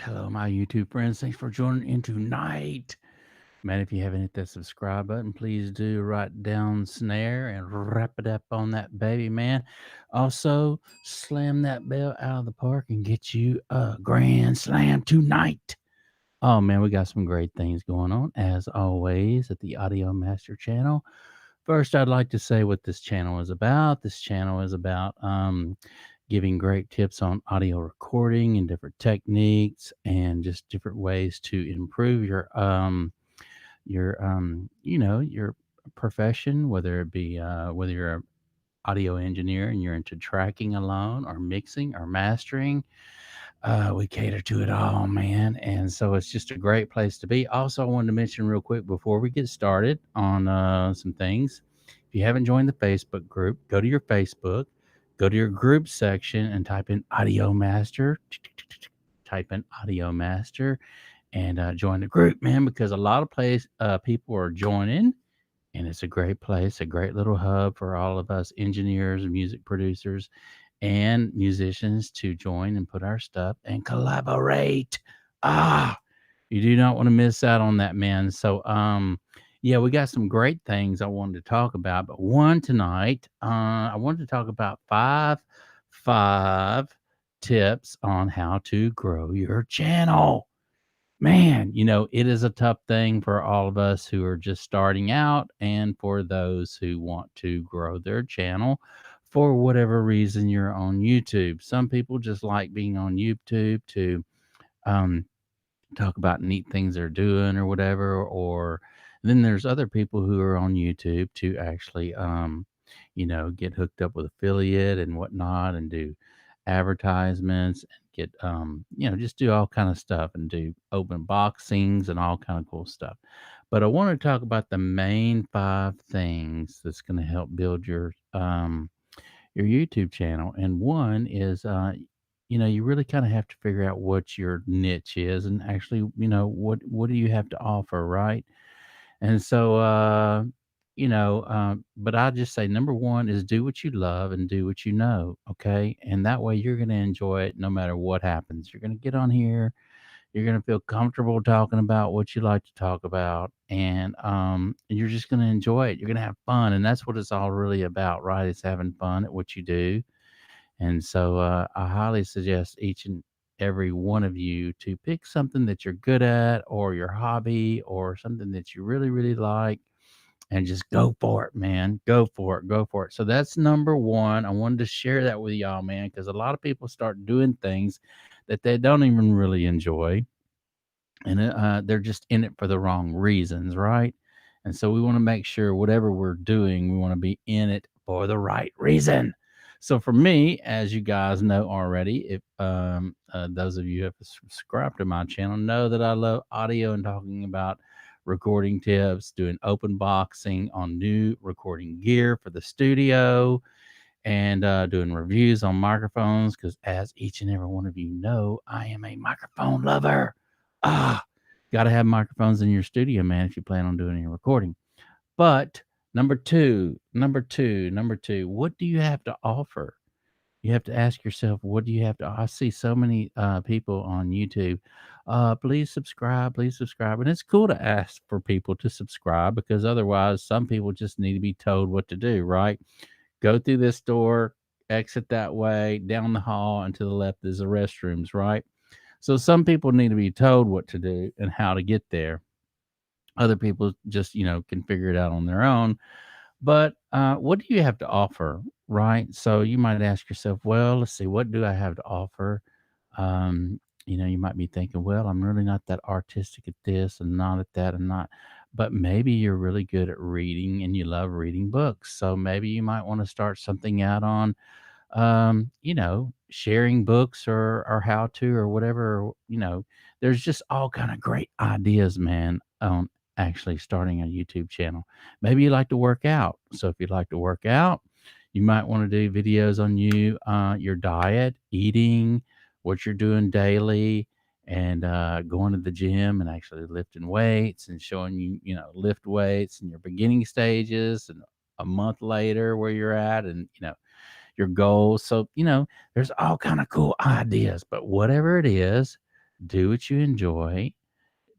Hello, my YouTube friends. Thanks for joining in tonight. Man, if you haven't hit that subscribe button, please do right down snare and wrap it up on that baby, man. Also, slam that bell out of the park and get you a grand slam tonight. Oh, man, we got some great things going on, as always, at the Audio Master channel. First, I'd like to say what this channel is about. This channel is about giving great tips on audio recording and different techniques and just different ways to improve your profession, whether it be whether you're an audio engineer and you're into tracking alone or mixing or mastering. We cater to it all, man. And so it's just a great place to be. Also, I wanted to mention real quick before we get started on some things. If you haven't joined the Facebook group, go to your Facebook, go to your group section and type in Audio Master. Type in Audio Master and join the group, man, because a lot of people are joining, and it's a great place, a great little hub for all of us engineers and music producers and musicians to join and put our stuff and collaborate. Ah, you do not want to miss out on that, man. So, yeah, we got some great things I wanted to talk about, but one tonight, I wanted to talk about five tips on how to grow your channel. Man, it is a tough thing for all of us who are just starting out and for those who want to grow their channel for whatever reason you're on YouTube. Some people just like being on YouTube to um, talk about neat things they're doing or whatever. Or then there's other people who are on YouTube to actually, get hooked up with affiliate and whatnot and do advertisements and get, just do all kind of stuff and do open boxings and all kind of cool stuff. But I want to talk about the main five things that's going to help build your YouTube channel. And one is, you really kind of have to figure out what your niche is and actually, what do you have to offer, right? And so, but I just say number one is do what you love and do what you know. Okay. And that way you're going to enjoy it no matter what happens. You're going to get on here. You're going to feel comfortable talking about what you like to talk about. And you're just going to enjoy it. You're going to have fun. And that's what it's all really about, right? It's having fun at what you do. And so I highly suggest each and every one of you to pick something that you're good at or your hobby or something that you really, really like and just go for it, man. Go for it. Go for it. So that's number one. I wanted to share that with y'all, man, because a lot of people start doing things that they don't even really enjoy, and they're just in it for the wrong reasons, right? And so we want to make sure whatever we're doing, we want to be in it for the right reason. So for me, as you guys know already, if those of you who have subscribed to my channel know that I love audio and talking about recording tips, doing open boxing on new recording gear for the studio, and doing reviews on microphones. Because as each and every one of you know, I am a microphone lover. Ah, got to have microphones in your studio, man, if you plan on doing any recording. But number two, what do you have to offer? You have to ask yourself, what do you have to? I see so many people on YouTube. Please subscribe, please subscribe. And it's cool to ask for people to subscribe because otherwise, some people just need to be told what to do, right? Go through this door, exit that way, down the hall, and to the left is the restrooms, right? So some people need to be told what to do and how to get there. Other people just, can figure it out on their own. But what do you have to offer, right? So you might ask yourself, well, let's see, what do I have to offer? You might be thinking, well, I'm really not that artistic at this and not at that and not. But maybe you're really good at reading and you love reading books. So maybe you might want to start something out on sharing books or how to or whatever, there's just all kind of great ideas, man, on actually starting a YouTube channel. Maybe you like to work out. So if you like to work out, you might want to do videos on your diet, eating, what you're doing daily, and going to the gym and actually lifting weights and showing lift weights and your beginning stages and a month later where you're at and your goals. So, there's all kind of cool ideas, but whatever it is, do what you enjoy,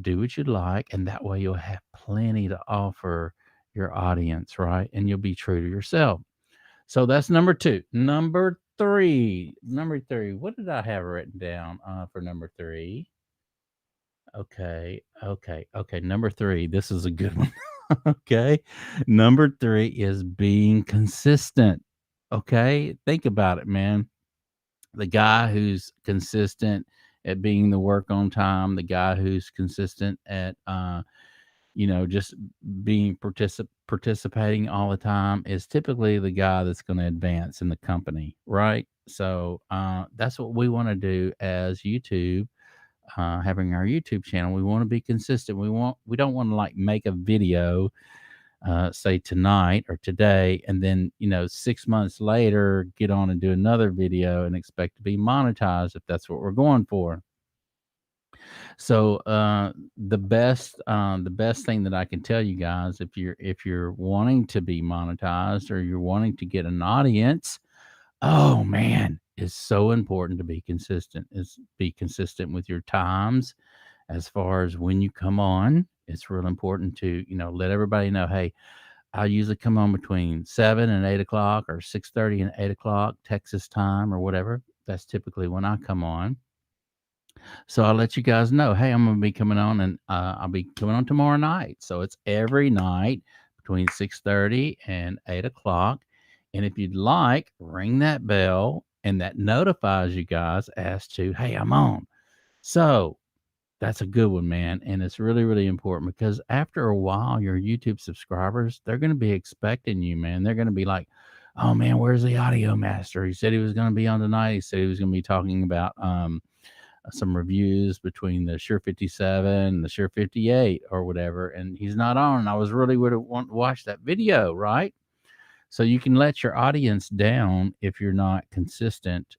do what you like, and that way you'll have plenty to offer your audience, right? And you'll be true to yourself. So that's number two. Number three. What did I have written down for number three? Okay. Number three. This is a good one. Okay. Number three is being consistent. Okay. Think about it, man. The guy who's consistent at being the work on time, the guy who's consistent at, just being participating all the time is typically the guy that's going to advance in the company, right? So that's what we want to do as YouTube, having our YouTube channel. We want to be consistent. We don't want to like make a video, say tonight or today, and then 6 months later get on and do another video and expect to be monetized if that's what we're going for. So the best thing that I can tell you guys, if you're wanting to be monetized or you're wanting to get an audience, oh man, it's so important to be consistent. Is be consistent with your times as far as when you come on. It's real important to let everybody know, hey, I usually come on between 7 and 8 o'clock or 6:30 and 8 o'clock Texas time or whatever. That's typically when I come on. So I'll let you guys know, hey, I'm gonna be coming on, and I'll be coming on tomorrow night. So it's every night between 6:30 and 8 o'clock. And if you'd like, ring that bell, and that notifies you guys as to, hey, I'm on. So that's a good one, man. And it's really, really important because after a while, your YouTube subscribers, they're gonna be expecting you, man. They're gonna be like, oh man, where's the audio master? He said he was gonna be on tonight. He said he was gonna be talking about some reviews between the Shure 57 and the Shure 58 or whatever, and he's not on. I was really would have want to watch that video, right? So you can let your audience down if you're not consistent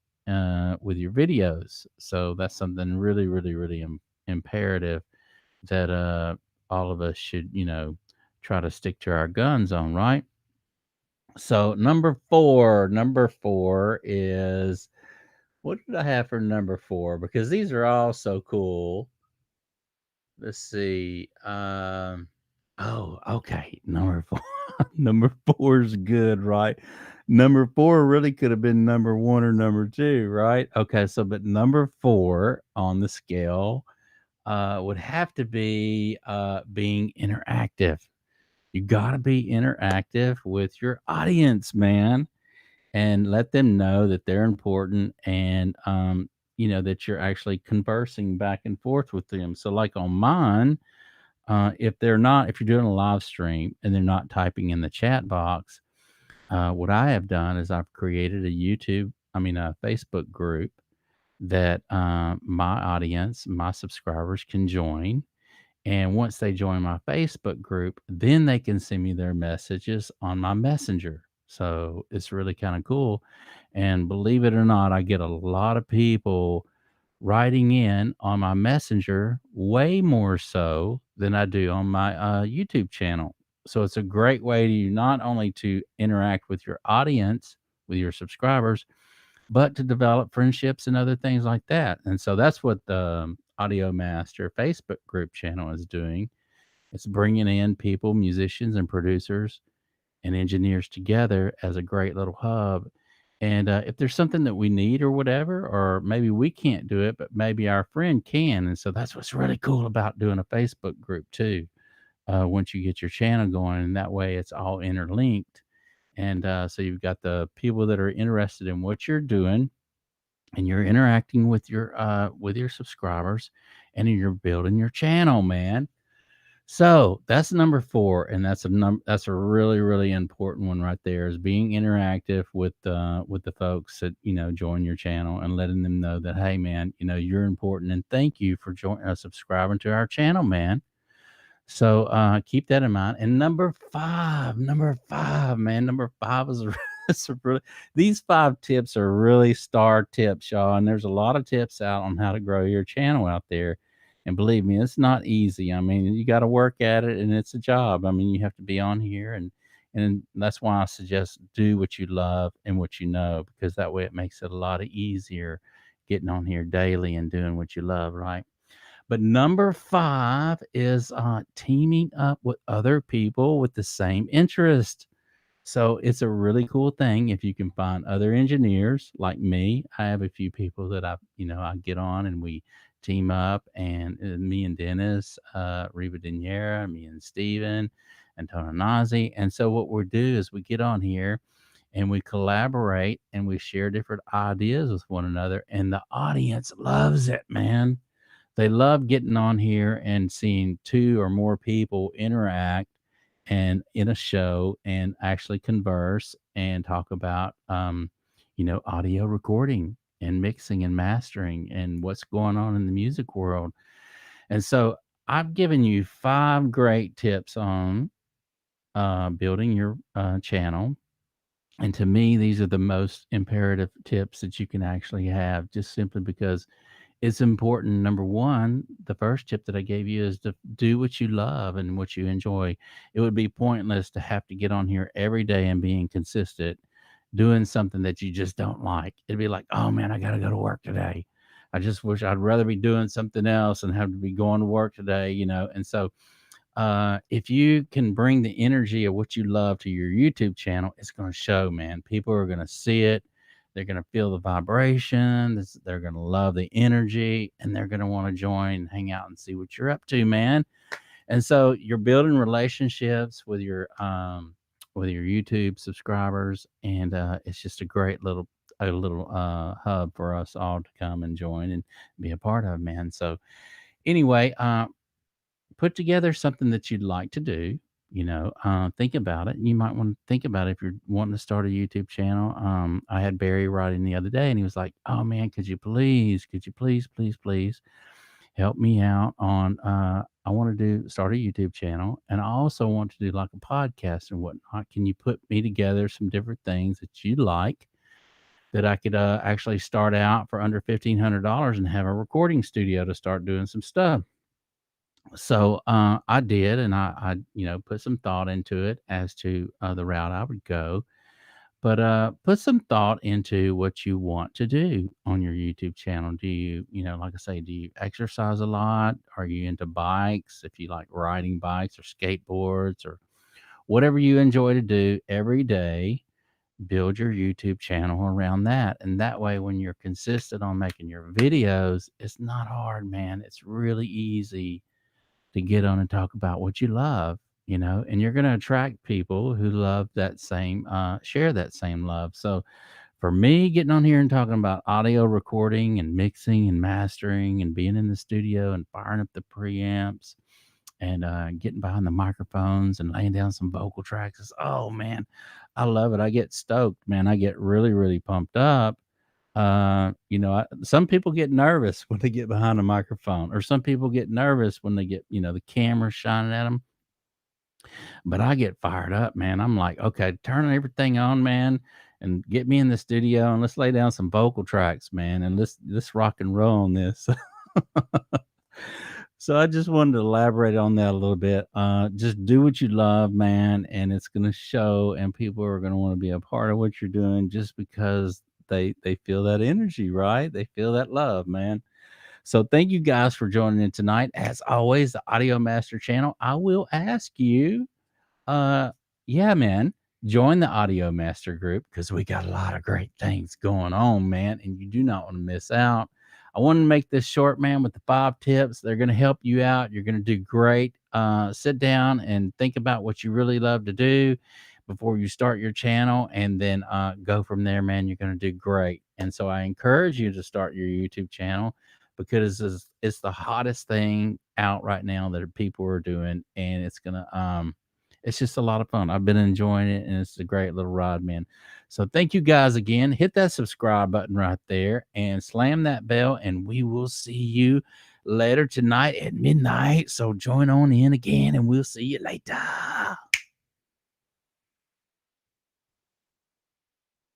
with your videos. So that's something really, really, really imperative that all of us should, try to stick to our guns on, right? So number four is, what did I have for number four? Because these are all so cool. Let's see. Oh, okay. Number four. Number four is good, right? Number four really could have been number one or number two, right? Okay, so but number four on the scale would have to be being interactive. You got to be interactive with your audience, man, and let them know that they're important, and that you're actually conversing back and forth with them. So like on mine, if you're doing a live stream and they're not typing in the chat box, what I have done is I've created a Facebook group that my audience, my subscribers can join. And once they join my Facebook group, then they can send me their messages on my messenger. So it's really kind of cool. And believe it or not, I get a lot of people writing in on my messenger way more so than I do on my YouTube channel. So it's a great way to not only to interact with your audience, with your subscribers, but to develop friendships and other things like that. And so that's what the Audio Master Facebook group channel is doing. It's bringing in people, musicians, and producers and engineers together as a great little hub. And if there's something that we need or whatever, or maybe we can't do it, but maybe our friend can. And so that's what's really cool about doing a Facebook group too. Once you get your channel going, and that way it's all interlinked. And so you've got the people that are interested in what you're doing, and you're interacting with your subscribers, and you're building your channel, man. So that's number four, and that's a really, really important one right there, is being interactive with the folks that join your channel, and letting them know that, hey man, you're important, and thank you for subscribing to our channel, man. So keep that in mind. And number five, man, number five is it's a really, these five tips are really star tips, y'all. And there's a lot of tips out on how to grow your channel out there. And believe me, it's not easy. I mean, you got to work at it, and it's a job. I mean, you have to be on here, and that's why I suggest do what you love and what you know, because that way it makes it a lot easier. getting on here daily and doing what you love, right? But number 5 is, teaming up with other people with the same interest. So it's a really cool thing if you can find other engineers like me. I have a few people that I get on and we team up, and me and Dennis, Reba Diniera, me and Steven, and Tona Nazi. And so what we do is we get on here and we collaborate and we share different ideas with one another, and the audience loves it, man. They love getting on here and seeing two or more people interact and in a show and actually converse and talk about audio recording and mixing and mastering and what's going on in the music world. And so I've given you 5 great tips on building your channel. And to me, these are the most imperative tips that you can actually have, just simply because it's important. Number one, the first tip that I gave you is to do what you love and what you enjoy. It would be pointless to have to get on here every day and being consistent doing something that you just don't like. It'd be like, oh man, I got to go to work today. I just wish I'd rather be doing something else and have to be going to work today. And so if you can bring the energy of what you love to your YouTube channel, it's going to show, man. People are going to see it. They're going to feel the vibration. They're going to love the energy, and they're going to want to join and hang out and see what you're up to, man. And so you're building relationships with your YouTube subscribers, and it's just a little hub for us all to come and join and be a part of, man. So anyway, put together something that you'd like to do. Think about it. You might want to think about it if you're wanting to start a YouTube channel. I had Barry writing the other day, and he was like, oh man, could you please, please, please help me out on I want to do start a YouTube channel, and I also want to do like a podcast and whatnot. Can you put me together some different things that you like that I could actually start out for under $1,500 and have a recording studio to start doing some stuff? So I did, and I put some thought into it as to the route I would go. But put some thought into what you want to do on your YouTube channel. Do like I say, do you exercise a lot? Are you into bikes? If you like riding bikes or skateboards or whatever you enjoy to do every day, build your YouTube channel around that. And that way, when you're consistent on making your videos, it's not hard, man. It's really easy to get on and talk about what you love, and you're going to attract people who love that same, share that same love. So for me, getting on here and talking about audio recording and mixing and mastering and being in the studio and firing up the preamps and getting behind the microphones and laying down some vocal tracks oh man, I love it. I get stoked, man. I get really, really pumped up. Some people get nervous when they get behind a microphone, or some people get nervous when they get, the camera shining at them. But I get fired up, man. I'm like, okay, turn everything on, man, and get me in the studio and let's lay down some vocal tracks, man, and let's rock and roll on this. So I just wanted to elaborate on that a little bit. Just do what you love, man, and it's going to show, and people are going to want to be a part of what you're doing just because they feel that energy, right? They feel that love, man. So thank you guys for joining in tonight. As always, the Audio Master channel. I will ask you, uh, yeah, man, join the Audio Master group because we got a lot of great things going on, man, and you do not want to miss out. I want to make this short, man, with the 5 tips. They're going to help you out. You're going to do great. Sit down and think about what you really love to do before you start your channel, and then go from there, man. You're going to do great. And so I encourage you to start your YouTube channel because it's the hottest thing out right now that people are doing, and it's just a lot of fun. I've been enjoying it, and it's a great little ride, man. So thank you guys again. Hit that subscribe button right there and slam that bell, and we will see you later tonight at midnight. So join on in again, and we'll see you later.